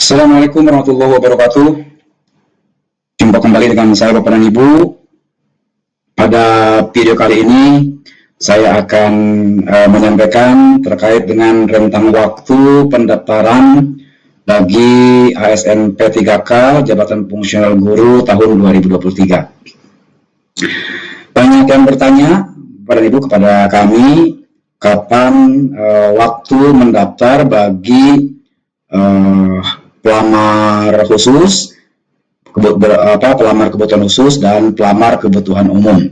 Assalamualaikum warahmatullahi wabarakatuh. Jumpa kembali dengan saya Bapak dan Ibu. Pada video kali ini saya akan menyampaikan terkait dengan rentang waktu pendaftaran bagi ASN P3K Jabatan Fungsional Guru tahun 2023. Banyak yang bertanya Bapak dan Ibu kepada kami kapan waktu mendaftar bagi pelamar khusus, pelamar kebutuhan khusus dan pelamar kebutuhan umum.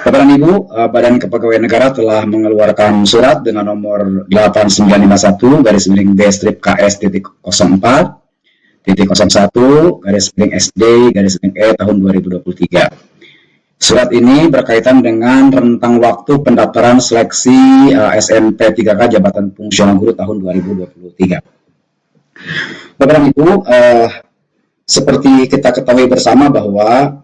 Bapak dan Ibu, Badan Kepegawaian Negara telah mengeluarkan surat dengan nomor 8951-B-KS.04.01-SD-E tahun 2023. Surat ini berkaitan dengan rentang waktu pendaftaran seleksi ASN P3K Jabatan Fungsional Guru tahun 2023. Bapak dan Ibu, seperti kita ketahui bersama bahwa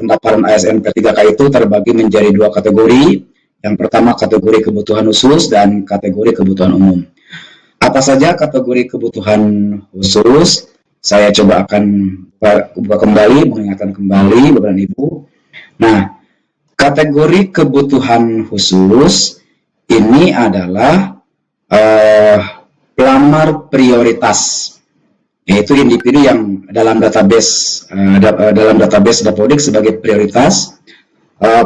pendaftaran ASN P3K itu terbagi menjadi dua kategori. Yang pertama kategori kebutuhan khusus dan kategori kebutuhan umum. Apa saja kategori kebutuhan khusus? Saya coba akan buka kembali, mengingatkan kembali Bapak dan Ibu. Nah, kategori kebutuhan khusus ini adalah pelamar prioritas, yaitu individu yang dalam database Dapodik sebagai prioritas,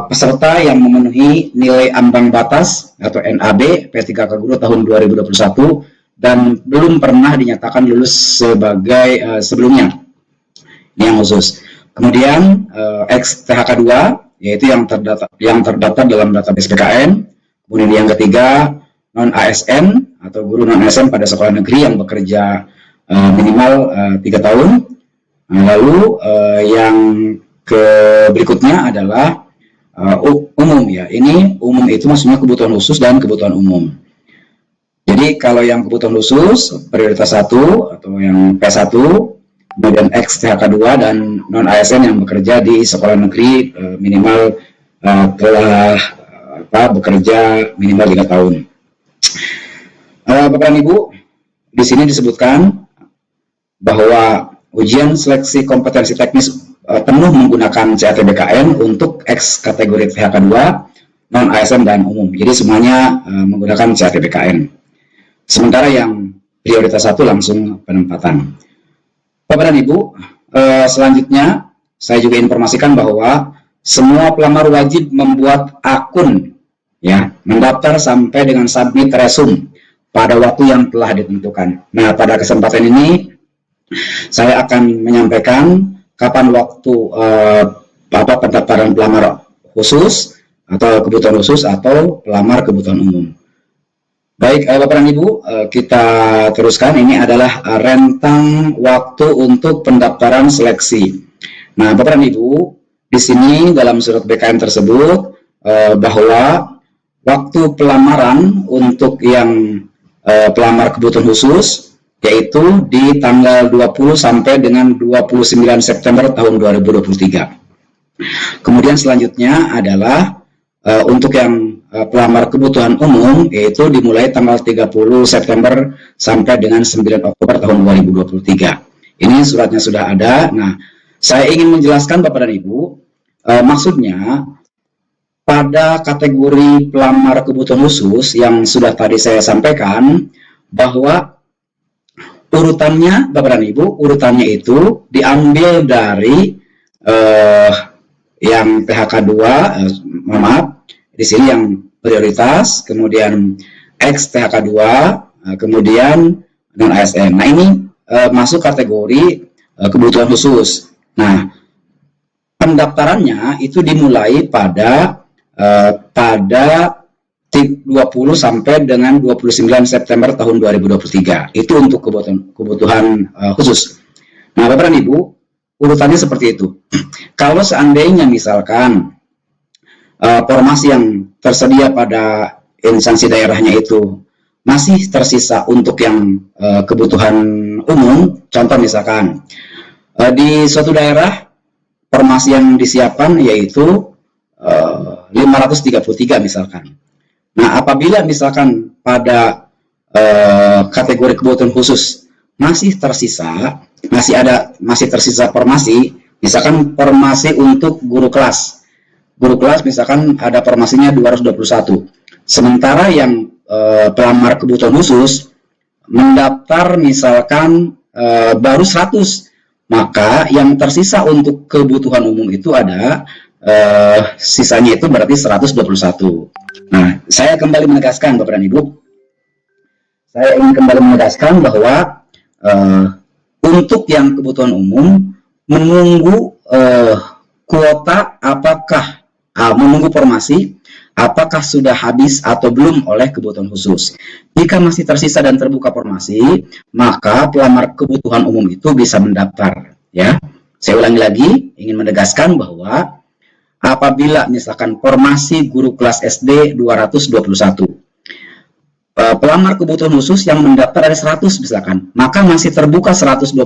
peserta yang memenuhi nilai ambang batas atau NAB P3K Guru tahun 2021 dan belum pernah dinyatakan lulus sebagai sebelumnya. Ini yang khusus. Kemudian ex-THK 2, yaitu yang terdaftar dalam database PKN. Kemudian yang ketiga non-ASN atau guru non-ASN pada sekolah negeri yang bekerja minimal 3 tahun. Lalu yang berikutnya adalah umum, ya. Ini umum itu maksudnya kebutuhan khusus dan kebutuhan umum. Jadi kalau yang kebutuhan khusus prioritas 1 atau yang P1, kemudian ex-THK 2 dan non-ASN yang bekerja di sekolah negeri minimal telah bekerja minimal 3 tahun. Bapak dan Ibu, di sini disebutkan bahwa ujian seleksi kompetensi teknis penuh menggunakan CATBKN untuk X kategori THK 2, non-ASN dan umum. Jadi semuanya menggunakan CATBKN. Sementara yang prioritas 1 langsung penempatan. Bapak dan Ibu, selanjutnya saya juga informasikan bahwa semua pelamar wajib membuat akun, ya, mendaftar sampai dengan submit resume pada waktu yang telah ditentukan. Nah, pada kesempatan ini saya akan menyampaikan kapan waktu pendaftaran pelamar khusus atau kebutuhan khusus atau pelamar kebutuhan umum. Baik, Bapak dan Ibu, kita teruskan. Ini adalah rentang waktu untuk pendaftaran seleksi. Nah, Bapak dan Ibu, di sini dalam surat BKN tersebut bahwa waktu pelamaran untuk yang pelamar kebutuhan khusus yaitu di tanggal 20 sampai dengan 29 September tahun 2023. Kemudian selanjutnya adalah untuk yang pelamar kebutuhan umum yaitu dimulai tanggal 30 September sampai dengan 9 Oktober tahun 2023. Ini suratnya sudah ada. Nah, saya ingin menjelaskan Bapak dan Ibu, maksudnya pada kategori pelamar kebutuhan khusus yang sudah tadi saya sampaikan bahwa urutannya Bapak dan Ibu, urutannya itu diambil dari yang THK 2, maaf, di sini yang prioritas, kemudian X THK 2, kemudian non ASN. Nah, ini masuk kategori kebutuhan khusus. Nah, pendaftarannya itu dimulai pada 20 sampai dengan 29 September tahun 2023. Itu untuk kebutuhan khusus. Nah, Bapak dan Ibu, urutannya seperti itu. Kalau seandainya misalkan formasi yang tersedia pada instansi daerahnya itu masih tersisa untuk yang kebutuhan umum, contoh misalkan di suatu daerah formasi yang disiapkan yaitu 533 misalkan. Nah, apabila misalkan pada kategori kebutuhan khusus masih tersisa, masih tersisa formasi, misalkan formasi untuk guru kelas. Guru kelas misalkan ada formasinya 221. Sementara yang pelamar kebutuhan khusus mendaftar misalkan baru 100, maka yang tersisa untuk kebutuhan umum itu ada sisanya itu berarti 121. Nah, saya kembali menegaskan Bapak dan Ibu, saya ingin kembali menegaskan bahwa untuk yang kebutuhan umum menunggu kuota apakah menunggu formasi apakah sudah habis atau belum oleh kebutuhan khusus. Jika masih tersisa dan terbuka formasi, maka pelamar kebutuhan umum itu bisa mendaftar. Ya, saya ulangi lagi, ingin menegaskan bahwa apabila misalkan formasi guru kelas SD 221, pelamar kebutuhan khusus yang mendaftar ada 100 misalkan, maka masih terbuka 121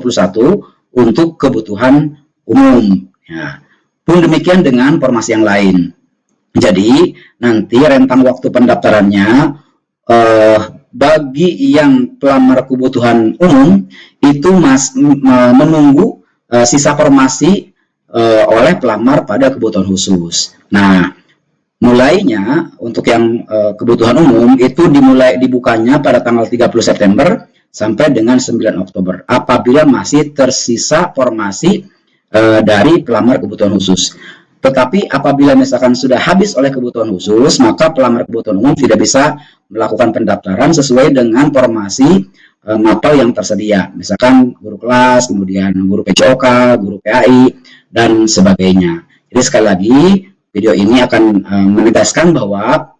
untuk kebutuhan umum. Ya. Pun demikian dengan formasi yang lain. Jadi nanti rentang waktu pendaftarannya bagi yang pelamar kebutuhan umum itu menunggu sisa formasi oleh pelamar pada kebutuhan khusus. Nah, mulainya untuk yang kebutuhan umum itu dibukanya pada tanggal 30 September sampai dengan 9 Oktober apabila masih tersisa formasi dari pelamar kebutuhan khusus. Tetapi apabila misalkan sudah habis oleh kebutuhan khusus, maka pelamar kebutuhan umum tidak bisa melakukan pendaftaran sesuai dengan formasi mapel yang tersedia. Misalkan guru kelas, kemudian guru PCOK, guru PAI, dan sebagainya. Jadi sekali lagi, video ini akan menegaskan bahwa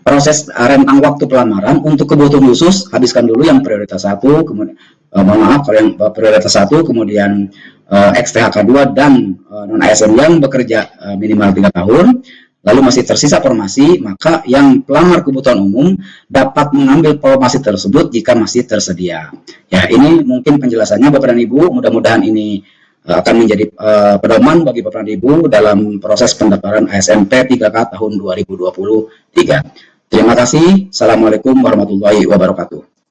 proses rentang waktu pelamaran untuk kebutuhan khusus habiskan dulu yang prioritas 1, kemudian mohon maaf kalau yang prioritas 1, kemudian XTHK 2 dan non ASN yang bekerja minimal 3 tahun, lalu masih tersisa formasi, maka yang pelamar kebutuhan umum dapat mengambil formasi tersebut jika masih tersedia. Ya, ini mungkin penjelasannya Bapak dan Ibu, mudah-mudahan ini akan menjadi pedoman bagi Bapak dan Ibu dalam proses pendaftaran ASN P3K tahun 2023. Terima kasih. Assalamualaikum warahmatullahi wabarakatuh.